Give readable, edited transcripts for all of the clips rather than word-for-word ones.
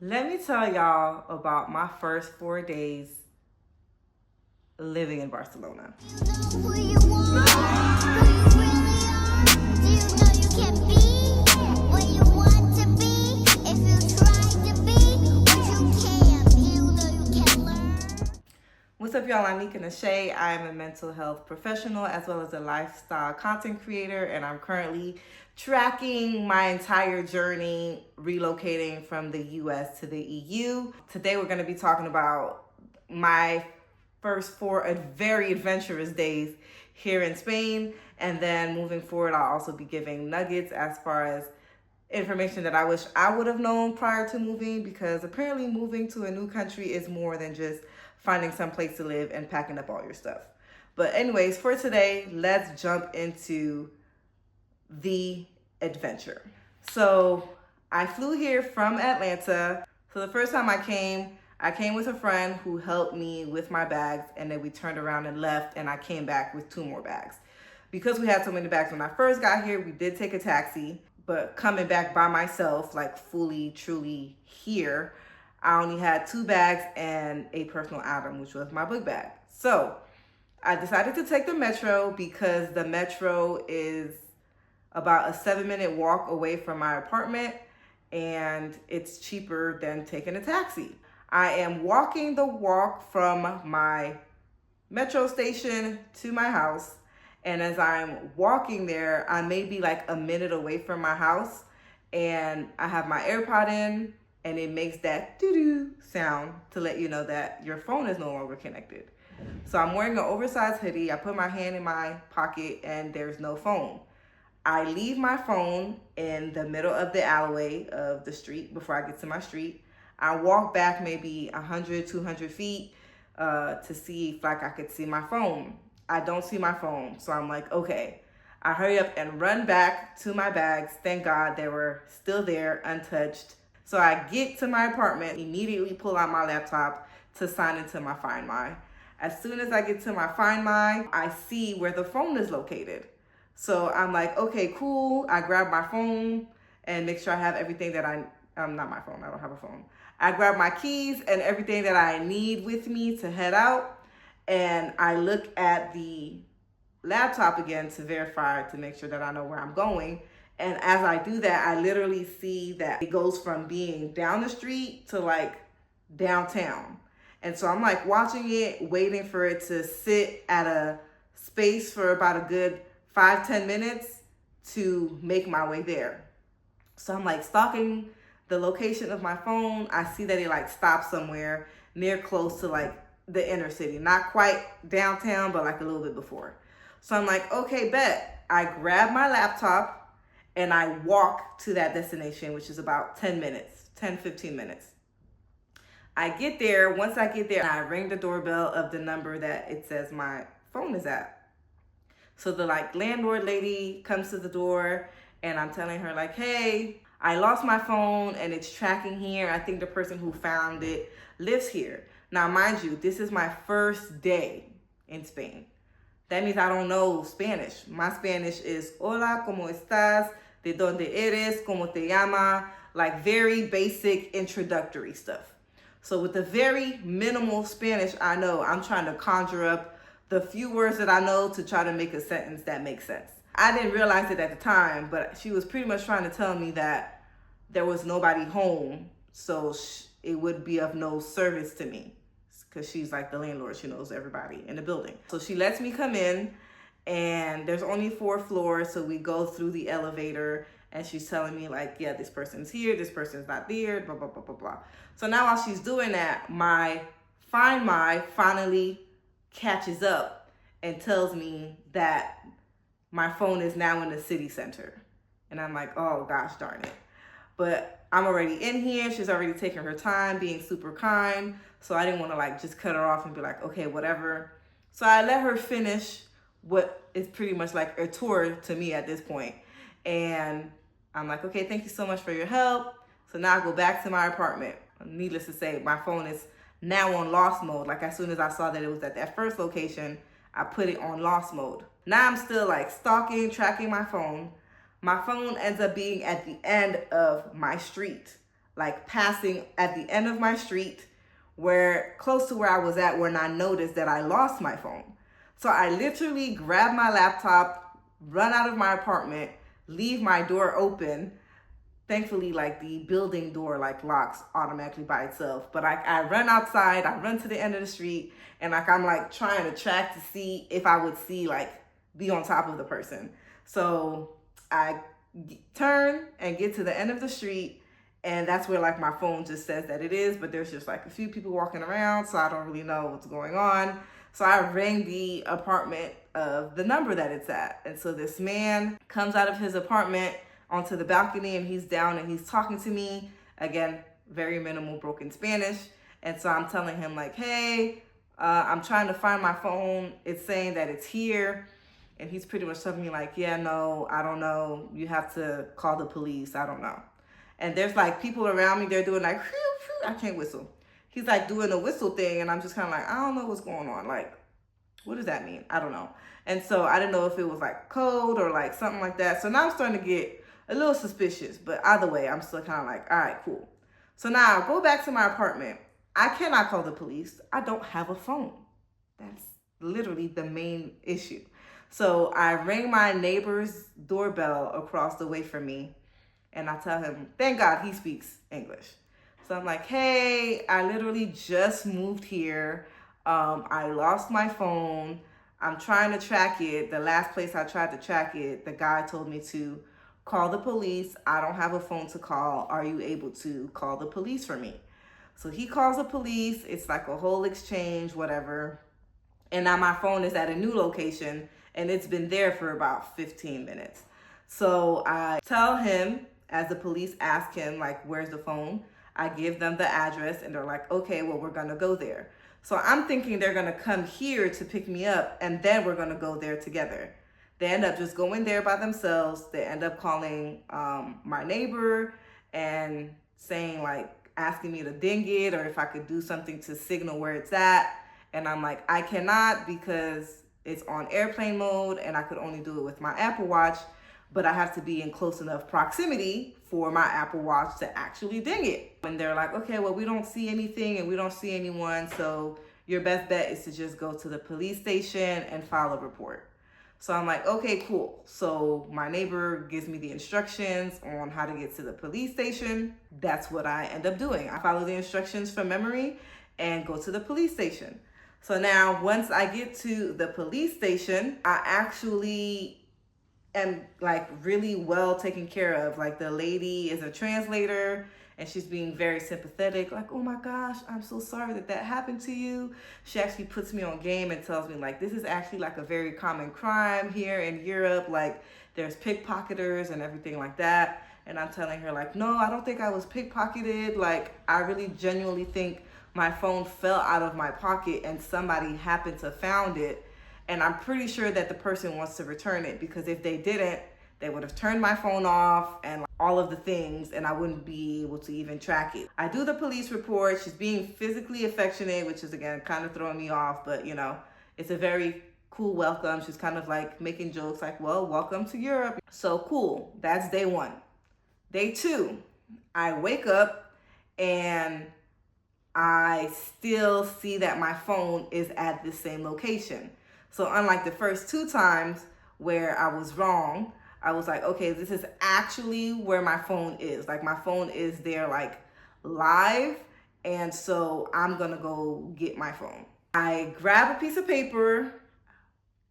Let me tell y'all about my first 4 days living in Barcelona. What's up, y'all? I'm Nika Nashay. I am a mental health professional as well as a lifestyle content creator, and I'm currently tracking my entire journey relocating from the US to the EU. Today, we're going to be talking about my first four very adventurous days here in Spain, and then moving forward, I'll also be giving nuggets as far as information that I wish I would have known prior to moving, because apparently moving to a new country is more than just finding some place to live and packing up all your stuff. But anyways, for today, let's jump into the adventure. So I flew here from Atlanta. So the first time I came with a friend who helped me with my bags, and then we turned around and left, and I came back with 2 more bags. Because we had so many bags when I first got here, we did take a taxi, but coming back by myself, like fully, truly here, I only had 2 bags and a personal item, which was my book bag. So I decided to take the metro because the metro is about a 7-minute walk away from my apartment, and it's cheaper than taking a taxi. I am walking the walk from my metro station to my house, and as I'm walking there, I may be like a minute away from my house, and I have my AirPod in, and it makes that doo-doo sound to let you know that your phone is no longer connected. So I'm wearing an oversized hoodie. I put my hand in my pocket, and there's no phone. I leave my phone in the middle of the alleyway of the street before I get to my street. I walk back maybe 100, 200 feet to see if I could see my phone. I don't see my phone, so I'm like, okay. I hurry up and run back to my bags. Thank God they were still there, untouched. So I get to my apartment, immediately pull out my laptop to sign into my Find My. As soon as I get to my Find My, I see where the phone is located. So I'm like, okay, cool. I grab my phone and make sure I have everything that not my phone, I don't have a phone. I grab my keys and everything that I need with me to head out. And I look at the laptop again to verify, to make sure that I know where I'm going. And as I do that, I literally see that it goes from being down the street to like downtown. And so I'm like watching it, waiting for it to sit at a space for about a good 5-10 minutes to make my way there. So I'm like stalking the location of my phone. I see that it like stops somewhere near close to like the inner city, not quite downtown, but like a little bit before. So I'm like, okay, bet. I grab my laptop and I walk to that destination, which is about 10 minutes, 10, 15 minutes. I get there. Once I get there, I ring the doorbell of the number that it says my phone is at. So the like landlord lady comes to the door, and I'm telling her like, hey, I lost my phone and it's tracking here. I think the person who found it lives here. Now, mind you, this is my first day in Spain. That means I don't know Spanish. My Spanish is hola, ¿cómo estás? ¿De dónde eres? ¿Cómo te llama? Like very basic introductory stuff. So with the very minimal Spanish I know, I'm trying to conjure up the few words that I know to try to make a sentence that makes sense. I didn't realize it at the time, but she was pretty much trying to tell me that there was nobody home, so it would be of no service to me, because she's like the landlord. She knows everybody in the building. So she lets me come in, and there's only 4 floors, so we go through the elevator, and she's telling me like, yeah, this person's here, this person's not there, blah, blah, blah, blah, blah. So now while she's doing that, my Find My finally catches up and tells me that my phone is now in the city center. And I'm like, oh gosh, darn it. But I'm already in here. She's already taken her time, being super kind. So I didn't want to like just cut her off and be like, okay, whatever. So I let her finish what is pretty much like a tour to me at this point. And I'm like, okay, thank you so much for your help. So now I go back to my apartment. Needless to say, my phone is now on lost mode. Like as soon as I saw that it was at that first location, I put it on lost mode. Now I'm still like stalking, tracking my phone. My phone ends up being at the end of my street. like passing at the end of my street, where close to where I was at, when I noticed that I lost my phone. So I literally grabbed my laptop, run out of my apartment, leave my door open. Thankfully, like the building door like locks automatically by itself. But I run outside, I run to the end of the street, and like I'm like trying to track to see if I would see like be on top of the person. So I turn and get to the end of the street, and that's where like my phone just says that it is, but there's just like a few people walking around, so I don't really know what's going on. So I rang the apartment of the number that it's at. And so this man comes out of his apartment onto the balcony, and he's down and he's talking to me. Again, very minimal broken Spanish. And so I'm telling him like, hey, I'm trying to find my phone. It's saying that it's here. And he's pretty much telling me like, yeah, no, I don't know. You have to call the police. I don't know. And there's like people around me. They're doing like, whew, whew. I can't whistle. He's like doing a whistle thing. And I'm just kind of like, I don't know what's going on. Like, what does that mean? I don't know. And so I didn't know if it was like code or like something like that. So now I'm starting to get a little suspicious. But either way, I'm still kind of like, all right, cool. So now I go back to my apartment. I cannot call the police. I don't have a phone. That's literally the main issue. So I rang my neighbor's doorbell across the way from me, and I tell him, thank God he speaks English. So I'm like, hey, I literally just moved here. I lost my phone. I'm trying to track it. The last place I tried to track it, the guy told me to call the police. I don't have a phone to call. Are you able to call the police for me? So he calls the police. It's like a whole exchange, whatever. And now my phone is at a new location, and it's been there for about 15 minutes. So I tell him, as the police ask him, like, where's the phone? I give them the address, and they're like, okay, well, we're gonna go there. So I'm thinking they're gonna come here to pick me up, and then we're gonna go there together. They end up just going there by themselves. They end up calling my neighbor and saying like, asking me to ding it, or if I could do something to signal where it's at. And I'm like, I cannot, because it's on airplane mode and I could only do it with my Apple Watch, but I have to be in close enough proximity for my Apple Watch to actually ding it. And they're like, okay, well, we don't see anything and we don't see anyone, so your best bet is to just go to the police station and file a report. So I'm like, okay, cool. So my neighbor gives me the instructions on how to get to the police station. That's what I end up doing. I follow the instructions from memory and go to the police station. So now once I get to the police station, I actually am like really well taken care of. Like the lady is a translator and she's being very sympathetic. Like, oh my gosh, I'm so sorry that that happened to you. She actually puts me on game and tells me like, this is actually like a very common crime here in Europe. Like there's pickpocketers and everything like that. And I'm telling her like, no, I don't think I was pickpocketed. Like I really genuinely think my phone fell out of my pocket and somebody happened to found it. And I'm pretty sure that the person wants to return it, because if they didn't, they would have turned my phone off and all of the things, and I wouldn't be able to even track it. I do the police report. She's being physically affectionate, which is again kind of throwing me off, but you know, it's a very cool welcome. She's kind of like making jokes like, well, welcome to Europe. So cool. That's day one. Day two, I wake up and I still see that my phone is at the same location. So unlike the first two times where I was wrong, I was like, okay, this is actually where my phone is. Like my phone is there like live. And so I'm gonna go get my phone. I grab a piece of paper,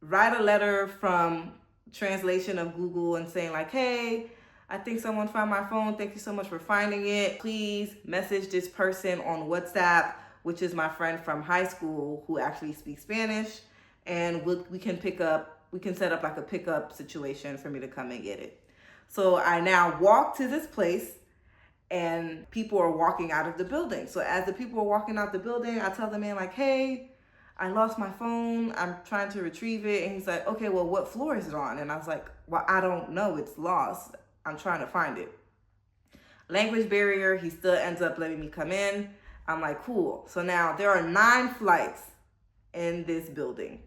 write a letter from translation of Google and saying like, hey, I think someone found my phone. Thank you so much for finding it. Please message this person on WhatsApp, which is my friend from high school who actually speaks Spanish. And we can set up like a pickup situation for me to come and get it. So I now walk to this place and people are walking out of the building. So as the people are walking out the building, I tell the man like, hey, I lost my phone. I'm trying to retrieve it. And he's like, okay, well, what floor is it on? And I was like, well, I don't know. It's lost. I'm trying to find it. Language barrier, he still ends up letting me come in. I'm like, cool. So now there are 9 flights in this building.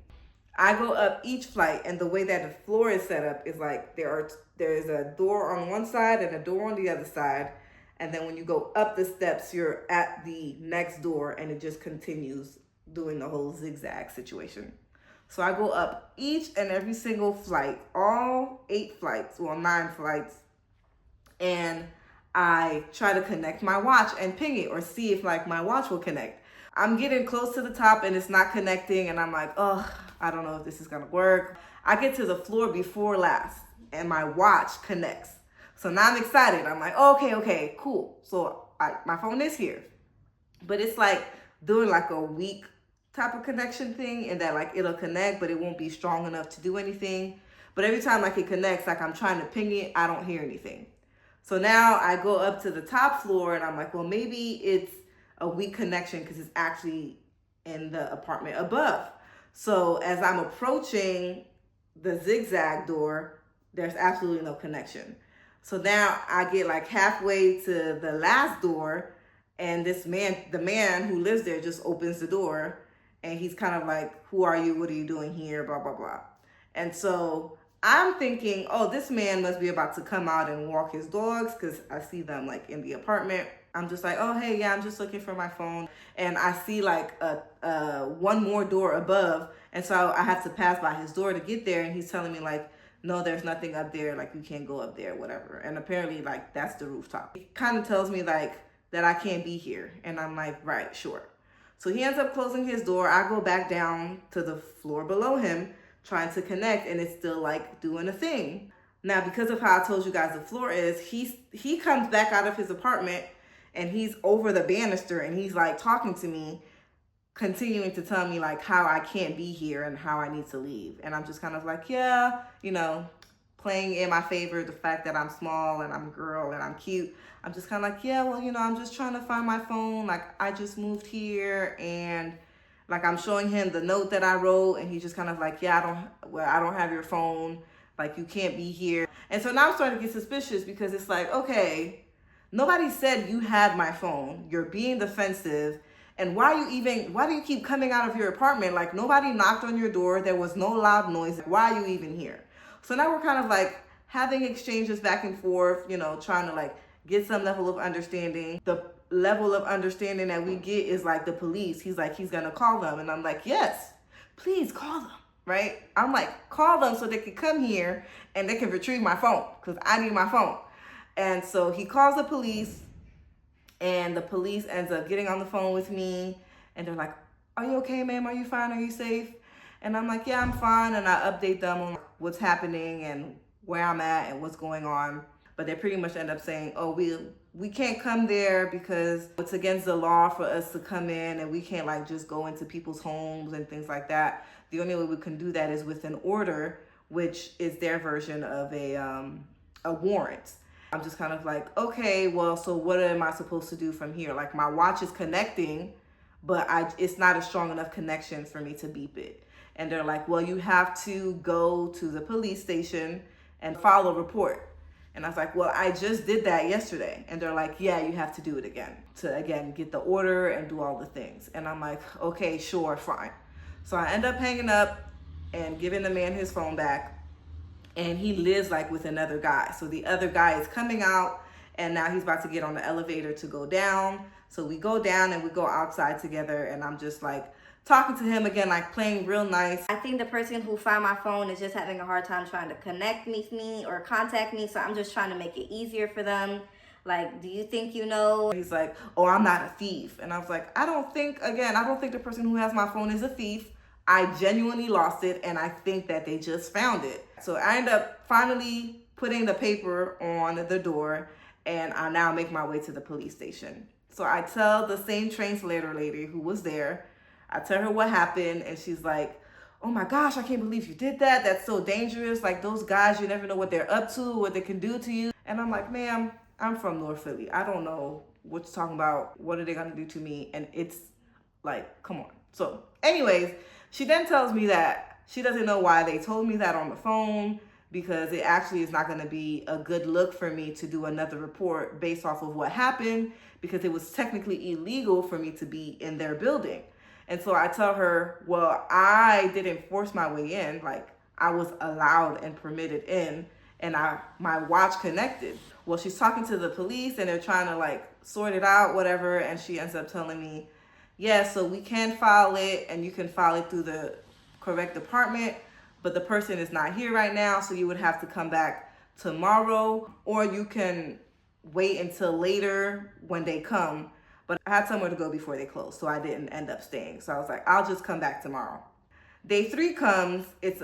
I go up each flight, and the way that the floor is set up is like there's a door on one side and a door on the other side. And then when you go up the steps, you're at the next door, and it just continues doing the whole zigzag situation. So I go up each and every single flight, all 8 flights, well, 9 flights, and I try to connect my watch and ping it or see if like my watch will connect. I'm getting close to the top and it's not connecting, and I'm like, oh, I don't know if this is gonna work. I get to the floor before last and my watch connects. So now I'm excited. I'm like, okay, cool. So my phone is here, but it's like doing like a weak type of connection thing, and that like it'll connect, but it won't be strong enough to do anything. But every time like it connects, like I'm trying to ping it, I don't hear anything. So now I go up to the top floor and I'm like, well, maybe it's a weak connection because it's actually in the apartment above. So as I'm approaching the zigzag door, there's absolutely no connection. So now I get like halfway to the last door, and this man, the man who lives there, just opens the door, and he's kind of like, who are you? What are you doing here? Blah, blah, blah. And so I'm thinking, oh, this man must be about to come out and walk his dogs, because I see them like in the apartment. I'm just like, oh, hey, yeah, I'm just looking for my phone. And I see like one more door above. And so I have to pass by his door to get there. And he's telling me like, no, there's nothing up there. Like, you can't go up there, whatever. And apparently like that's the rooftop. He kind of tells me like that I can't be here. And I'm like, right, sure. So he ends up closing his door. I go back down to the floor below him, trying to connect, and it's still like doing a thing. Now, because of how I told you guys the floor is, he comes back out of his apartment and he's over the banister and he's like talking to me, continuing to tell me like how I can't be here and how I need to leave. And I'm just kind of like, yeah, you know, playing in my favor, the fact that I'm small and I'm a girl and I'm cute. I'm just kind of like, yeah, well, you know, I'm just trying to find my phone. Like, I just moved here, and like I'm showing him the note that I wrote, and he's just kind of like, yeah, I don't have your phone. Like, you can't be here. And so now I'm starting to get suspicious, because it's like, okay, nobody said you had my phone. You're being defensive. And why do you keep coming out of your apartment? Like, nobody knocked on your door. There was no loud noise. Why are you even here? So now we're kind of like having exchanges back and forth, you know, trying to like get some level of understanding. The level of understanding that we get is like the police. He's like, he's gonna call them. And I'm like, yes, please call them, right? I'm like, call them so they can come here and they can retrieve my phone, because I need my phone. And so he calls the police, and the police ends up getting on the phone with me, and they're like, are you okay, ma'am? Are you fine? Are you safe? And I'm like, yeah, I'm fine. And I update them on what's happening and where I'm at and what's going on. But they pretty much end up saying, oh, we can't come there because it's against the law for us to come in, and we can't like just go into people's homes and things like that. The only way we can do that is with an order, which is their version of a warrant. I'm just kind of like, okay, well, so what am I supposed to do from here? Like, my watch is connecting, but it's not a strong enough connection for me to beep it. And they're like, well, you have to go to the police station and file a report. And I was like, well, I just did that yesterday. And they're like, yeah, you have to do it again to, again, get the order and do all the things. And I'm like, okay, sure, fine. So I end up hanging up and giving the man his phone back. And he lives like with another guy. So the other guy is coming out, and now he's about to get on the elevator to go down. So we go down and we go outside together, and I'm just like talking to him again, like playing real nice. I think the person who found my phone is just having a hard time trying to connect with me or contact me. So I'm just trying to make it easier for them. Like, do you think you know? He's like, oh, I'm not a thief. And I was like, I don't think the person who has my phone is a thief. I genuinely lost it, and I think that they just found it. So I end up finally putting the paper on the door, and I now make my way to the police station. So I tell the same translator lady who was there, I tell her what happened, and she's like, oh my gosh, I can't believe you did that. That's so dangerous. Like, those guys, you never know what they're up to, what they can do to you. And I'm like, ma'am, I'm from North Philly. I don't know what you're talking about. What are they gonna do to me? And it's like, come on. So anyways, she then tells me that she doesn't know why they told me that on the phone, because it actually is not going to be a good look for me to do another report based off of what happened, because it was technically illegal for me to be in their building. And so I tell her, well, I didn't force my way in. Like, I was allowed and permitted in, and my watch connected. Well, she's talking to the police and they're trying to like sort it out, whatever, and she ends up telling me, yeah, so we can file it and you can file it through the correct department, but the person is not here right now, so you would have to come back tomorrow, or you can wait until later when they come. But I had somewhere to go before they closed, so I didn't end up staying. So I was like, I'll just come back tomorrow. Day 3 comes, it's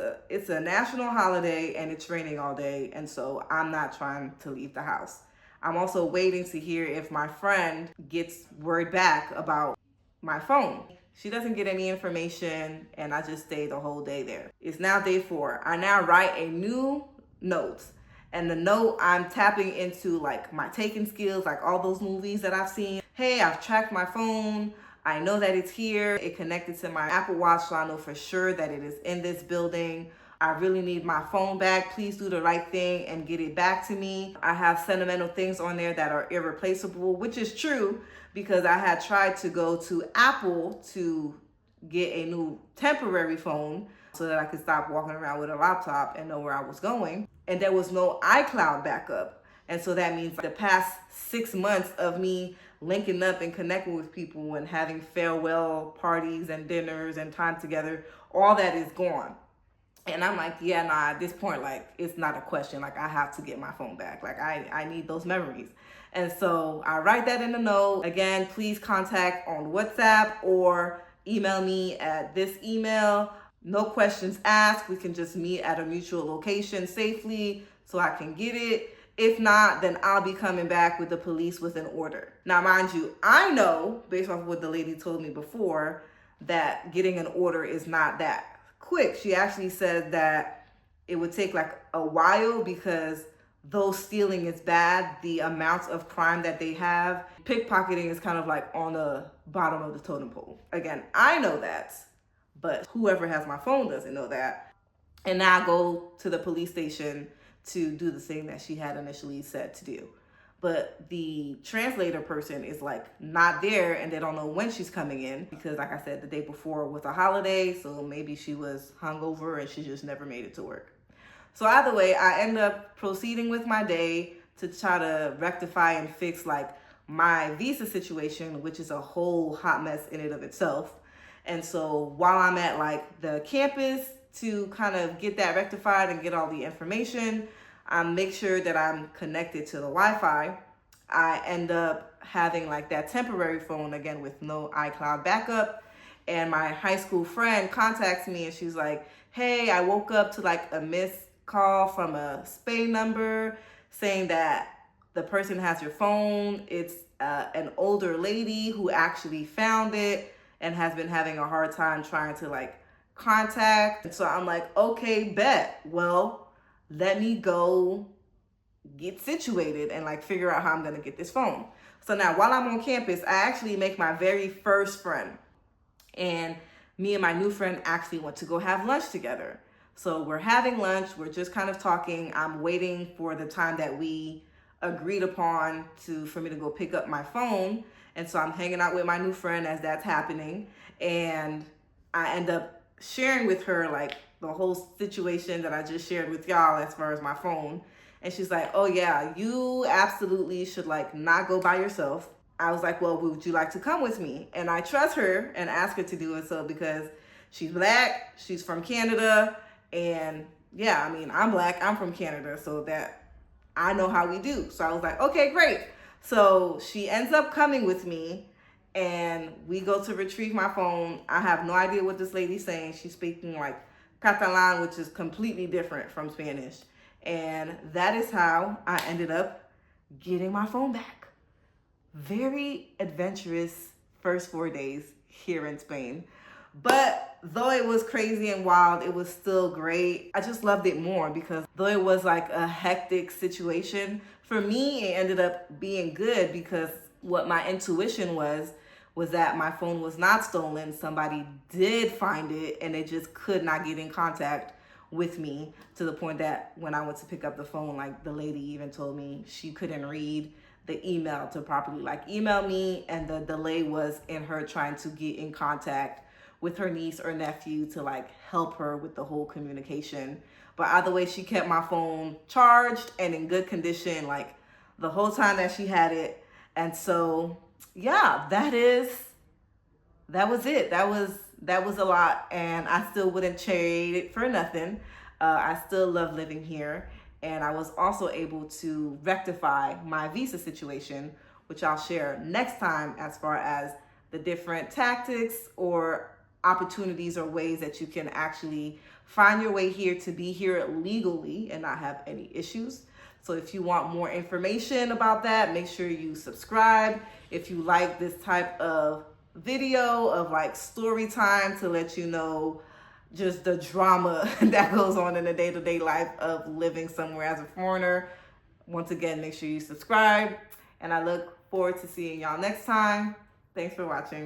a national holiday and it's raining all day, and so I'm not trying to leave the house. I'm also waiting to hear if my friend gets word back about my phone. She doesn't get any information, and I just stay the whole day there. It's now day 4. I now write a new note, and the note I'm tapping into like my taking skills, like all those movies that I've seen. Hey, I've tracked my phone. I know that it's here. It connected to my Apple Watch, so I know for sure that it is in this building. I really need my phone back. Please do the right thing and get it back to me. I have sentimental things on there that are irreplaceable, which is true because I had tried to go to Apple to get a new temporary phone so that I could stop walking around with a laptop and know where I was going. And there was no iCloud backup. And so that means the past 6 months of me linking up and connecting with people and having farewell parties and dinners and time together, all that is gone. And I'm like, yeah, nah, at this point, like, it's not a question. Like, I have to get my phone back. Like, I need those memories. And so I write that in the note. Again, please contact on WhatsApp or email me at this email. No questions asked. We can just meet at a mutual location safely so I can get it. If not, then I'll be coming back with the police with an order. Now, mind you, I know, based off of what the lady told me before, that getting an order is not that quick. She actually said that it would take like a while because though stealing is bad, the amounts of crime that they have, pickpocketing is kind of like on the bottom of the totem pole. Again, I know that, but whoever has my phone doesn't know that. And now I go to the police station to do the thing that she had initially said to do. But the translator person is like not there and they don't know when she's coming in because like I said, the day before was a holiday, so maybe she was hungover and she just never made it to work. So either way, I end up proceeding with my day to try to rectify and fix like my visa situation, which is a whole hot mess in and of itself. And so while I'm at like the campus to kind of get that rectified and get all the information, I make sure that I'm connected to the Wi-Fi. I end up having like that temporary phone again with no iCloud backup. And my high school friend contacts me and she's like, hey, I woke up to like a missed call from a Spain number saying that the person has your phone. It's an older lady who actually found it and has been having a hard time trying to like contact. So I'm like, okay, bet. Well, let me go get situated and like figure out how I'm gonna get this phone. So now while I'm on campus, I actually make my very first friend. And me and my new friend actually went to go have lunch together. So we're having lunch, we're just kind of talking. I'm waiting for the time that we agreed upon for me to go pick up my phone. And so I'm hanging out with my new friend as that's happening. And I end up sharing with her like the whole situation that I just shared with y'all as far as my phone. And she's like, oh yeah, you absolutely should like not go by yourself. I was like, well, would you like to come with me? And I trust her and ask her to do it so because she's Black, she's from Canada, and yeah, I mean, I'm Black, I'm from Canada, so that I know how we do. So I was like, okay, great. So she ends up coming with me and we go to retrieve my phone. I have no idea what this lady's saying. She's speaking like Catalan, which is completely different from Spanish. And that is how I ended up getting my phone back. Very adventurous first 4 days here in Spain. But though it was crazy and wild, it was still great. I just loved it more because though it was like a hectic situation, for me, it ended up being good because what my intuition was that my phone was not stolen. Somebody did find it and they just could not get in contact with me to the point that when I went to pick up the phone, like the lady even told me she couldn't read the email to properly like email me, and the delay was in her trying to get in contact with her niece or nephew to like help her with the whole communication. But either way, she kept my phone charged and in good condition, like the whole time that she had it. And so, yeah, that was it. That was a lot, and I still wouldn't trade it for nothing. I still love living here, and I was also able to rectify my visa situation, which I'll share next time as far as the different tactics or opportunities or ways that you can actually find your way here to be here legally and not have any issues. So if you want more information about that, make sure you subscribe. If you like this type of video of like story time to let you know just the drama that goes on in the day-to-day life of living somewhere as a foreigner, once again, make sure you subscribe. And I look forward to seeing y'all next time. Thanks for watching.